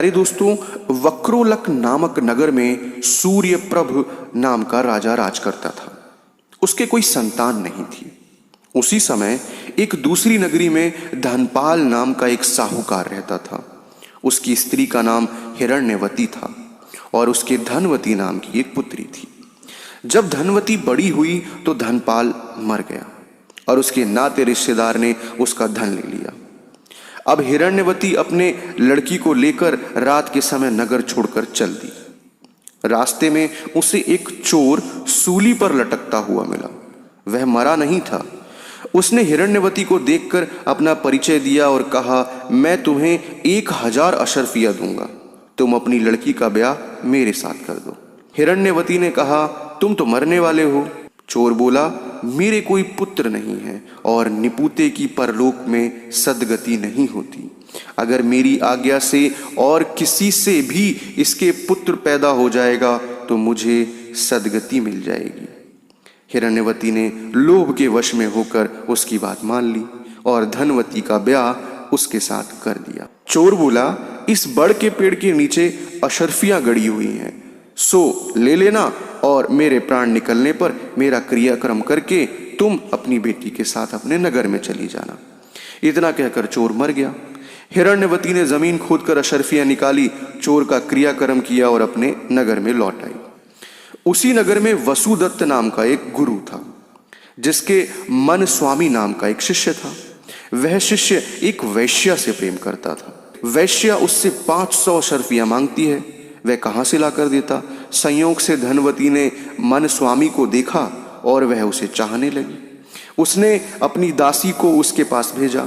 अरे दोस्तों, वक्रोलक नामक नगर में सूर्यप्रभ नाम का राजा राज करता था। उसके कोई संतान नहीं थी। उसी समय एक दूसरी नगरी में धनपाल नाम का एक साहूकार रहता था। उसकी स्त्री का नाम हिरण्यवती था और उसके धनवती नाम की एक पुत्री थी। जब धनवती बड़ी हुई तो धनपाल मर गया और उसके नाते रिश्तेदार ने उसका धन ले लिया। अब हिरण्यवती अपने लड़की को लेकर रात के समय नगर छोड़कर चल दी। रास्ते में उसे एक चोर सूली पर लटकता हुआ मिला। वह मरा नहीं था। उसने हिरण्यवती को देखकर अपना परिचय दिया और कहा, मैं तुम्हें 1000 अशर्फिया दूंगा, तुम अपनी लड़की का ब्याह मेरे साथ कर दो। हिरण्यवती ने कहा, तुम तो मरने वाले हो। चोर बोला, मेरे कोई पुत्र नहीं है और निपुते की परलोक में सद्गति नहीं होती। अगर मेरी आज्ञा से और किसी से भी इसके पुत्र पैदा हो जाएगा तो मुझे सद्गति मिल जाएगी। हिरण्यवती ने लोभ के वश में होकर उसकी बात मान ली और धनवती का ब्याह उसके साथ कर दिया। चोर बोला, इस बड़ के पेड़ के नीचे अशर्फियां गड़ी हुई हैं, सो ले लेना और मेरे प्राण निकलने पर मेरा क्रियाक्रम करके तुम अपनी बेटी के साथ अपने नगर में चली जाना। इतना कहकर चोर मर गया। हिरण्यवती ने जमीन खोदकर अशर्फियां निकाली, चोर का क्रियाक्रम किया और अपने नगर में लौट आई। उसी नगर में वसुदत्त नाम का एक गुरु था, जिसके मन स्वामी नाम का एक शिष्य था। वह शिष्य एक वैश्या से प्रेम करता था। वैश्या उससे 500 अशर्फियां मांगती है, वह कहां से लाकर देता। संयोग से धनवती ने मन स्वामी को देखा और वह उसे चाहने लगी। उसने अपनी दासी को उसके पास भेजा।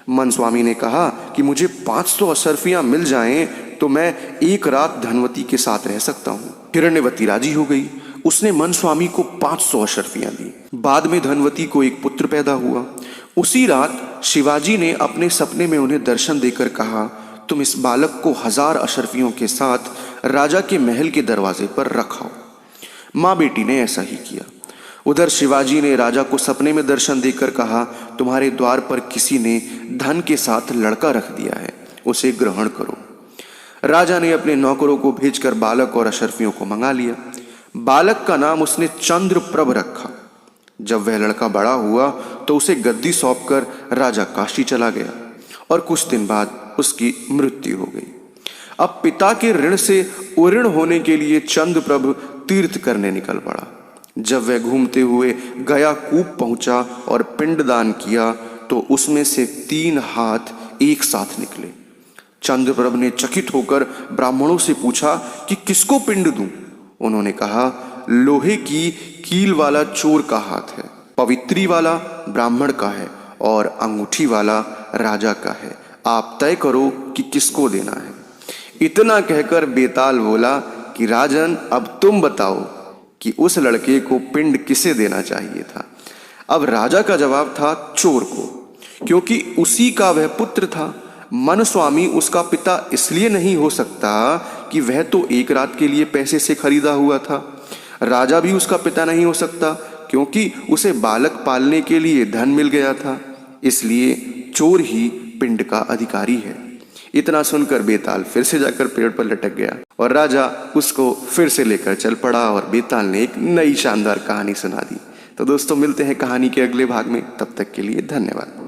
मन स्वामी ने कहा कि मुझे 500 अशर्फियां मिल जाएं तो मैं एक रात धनवती के साथ रह सकता हूं। हिरण्यवती राजी हो गई। उसने मन स्वामी को 500 अशर्फियां दी। बाद में धनवती को एक पुत्र पैदा हुआ। उसी रात शिवाजी ने अपने सपने में उन्हें दर्शन देकर कहा, तुम इस बालक को 1000 अशर्फियों के साथ राजा के महल के दरवाजे पर रखाओ। माँ बेटी ने ऐसा ही किया। उधर शिवाजी ने राजा को सपने में दर्शन देकर कहा, तुम्हारे द्वार पर किसी ने धन के साथ लड़का रख दिया है, उसे ग्रहण करो। राजा ने अपने नौकरों को भेजकर बालक और अशर्फियों को मंगा लिया। बालक का नाम उसने चंद्रप्रभ रखा। जब वह लड़का बड़ा हुआ तो उसे गद्दी सौंपकर राजा काशी चला गया और कुछ दिन बाद उसकी मृत्यु हो गई। अब पिता के ऋण से उऋण होने के लिए चंद्रप्रभ तीर्थ करने निकल पड़ा। जब वह घूमते हुए गया कूप पहुंचा और पिंडदान किया तो उसमें से 3 हाथ एक साथ निकले। चंद्रप्रभ ने चकित होकर ब्राह्मणों से पूछा कि किसको पिंड दूं। उन्होंने कहा, लोहे की कील वाला चोर का हाथ है, पवित्री वाला ब्राह्मण का है और अंगूठी वाला राजा का है। आप तय करो कि किसको देना है। इतना कहकर बेताल बोला कि राजन, अब तुम बताओ कि उस लड़के को पिंड किसे देना चाहिए था। अब राजा का जवाब था चोर को, क्योंकि उसी का वह पुत्र था। मन स्वामी उसका पिता इसलिए नहीं हो सकता कि वह तो एक रात के लिए पैसे से खरीदा हुआ था। राजा भी उसका पिता नहीं हो सकता क्योंकि उसे बालक पालने के लिए धन मिल गया था। इसलिए चोर ही पिंड का अधिकारी है। इतना सुनकर बेताल फिर से जाकर पेड़ पर लटक गया और राजा उसको फिर से लेकर चल पड़ा और बेताल ने एक नई शानदार कहानी सुना दी। तो दोस्तों, मिलते हैं कहानी के अगले भाग में। तब तक के लिए धन्यवाद।